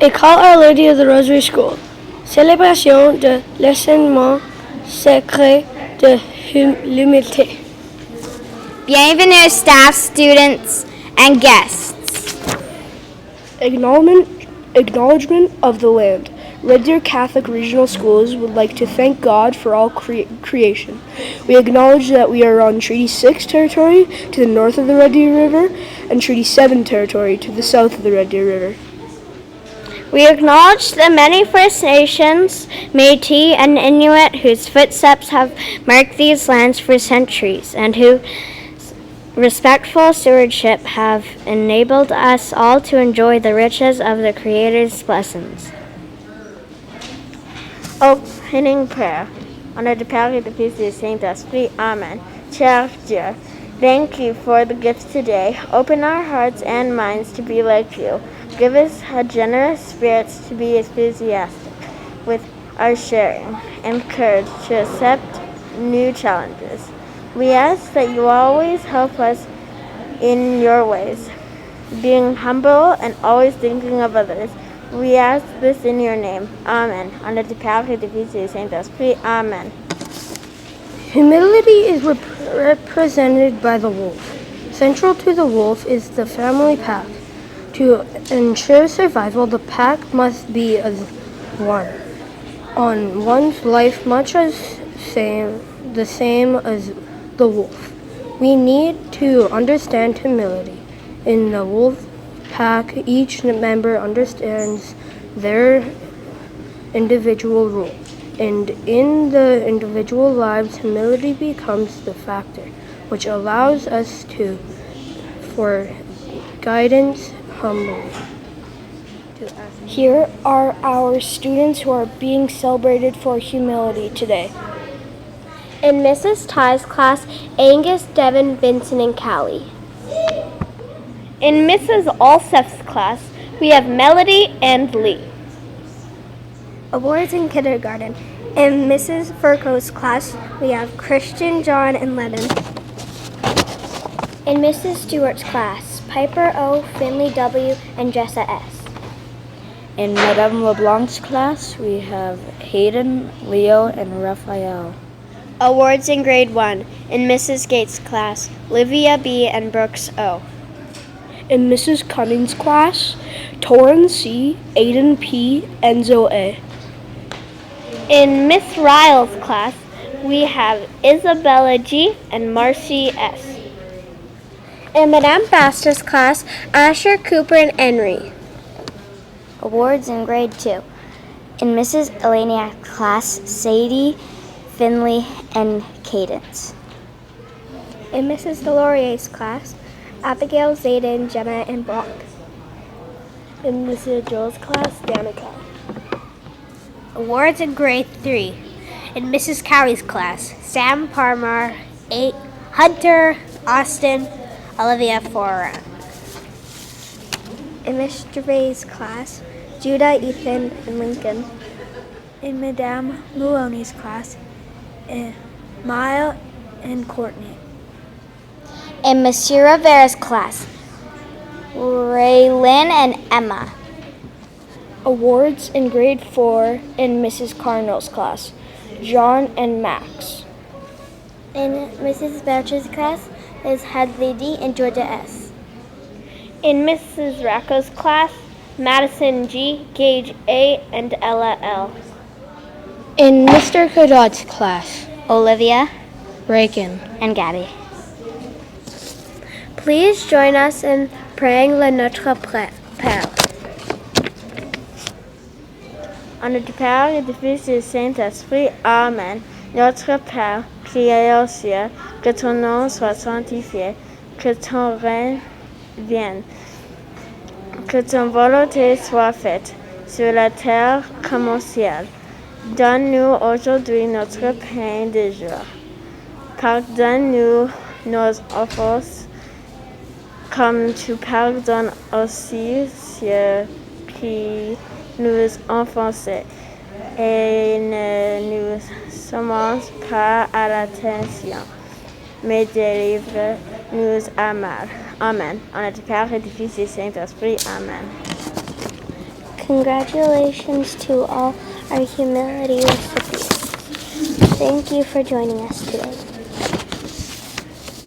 École Our Lady of the Rosary School. Célébration de l'enseignement secret de l'humilité. Bienvenue staff, students, and guests. Acknowledgement of the land. Red Deer Catholic Regional Schools would like to thank God for all creation. We acknowledge that we are on Treaty 6 territory to the north of the Red Deer River and Treaty 7 territory to the south of the Red Deer River. We acknowledge the many First Nations, Métis, and Inuit whose footsteps have marked these lands for centuries and whose respectful stewardship have enabled us all to enjoy the riches of the Creator's blessings. Opening prayer. Au nom du Père et du Fils et du Saint-Esprit. Amen. Cher Dieu, thank you for the gifts today. Open our hearts and minds to be like you. Give us a generous spirit to be enthusiastic with our sharing and courage to accept new challenges. We ask that you always help us in your ways, being humble and always thinking of others. We ask this in your name. Amen. Au nom du Père et du Fils et du Saint-Esprit. Amen. Humility is represented by the wolf. Central to the wolf is the family pack. To ensure survival, the pack must be as one. On one's life, much as the same as the wolf. We need to understand humility. In the wolf pack, each member understands their individual role. And in the individual lives, humility becomes the factor which allows us for guidance humbly. Here are our students who are being celebrated for humility today. In Mrs. Ty's class, Angus, Devin, Vincent, and Callie. In Mrs. Alsef's class, we have Melody and Lee. Awards in kindergarten. In Mrs. Furco's class, we have Christian, John, and Lennon. In Mrs. Stewart's class, Piper O, Finley W, and Jessa S. In Madame LeBlanc's class, we have Hayden, Leo, and Raphael. Awards in grade 1. In Mrs. Gates' class, Livia B. and Brooks O. In Mrs. Cummings' class, Torrin C, Aiden P, Enzo A. In Miss Ryle's class, we have Isabella G. and Marcy S. In Madame Basta's class, Asher, Cooper, and Henry. Awards in grade 2. In Mrs. Eleniak's class, Sadie, Finley, and Cadence. In Mrs. Delorier's class, Abigail, Zayden, Jenna, and Brock. In Mrs. Joel's class, Danica. Awards in grade 3. In Mrs. Cowie's class, Sam Parmar, Hunter, Austin, Olivia Foran. In Miss Gervais' class, Judah, Ethan, and Lincoln. In Madame Maloney's class, Maya and Courtney. In Monsieur Rivera's class, Raylyn and Emma. Awards in grade 4 in Mrs. Cardinal's class, John and Max. In Mrs. Boucher's class is Hadley D and Georgia S. In Mrs. Racco's class, Madison G, Gage A, and Ella L. In Mr. Kodot's class, Olivia, Reagan, and Gabby. Please join us in praying le Notre Père. Au nom du Père et du Fils et du Saint-Esprit. Amen. Notre Père, qui es aux cieux, que ton nom soit sanctifié, que ton règne vienne, que ton volonté soit faite, sur la terre comme au ciel. Donne-nous aujourd'hui notre pain du jour. Pardonne-nous nos offenses, comme tu pardonnes aussi ceux qui nous offensent. Et ne nous soumets pas à la tentation, mais délivre-nous à mal. Amen. En nom du Père et du Fils et du Saint-Esprit. Amen. Congratulations to all our humility recipients. Thank you for joining us today.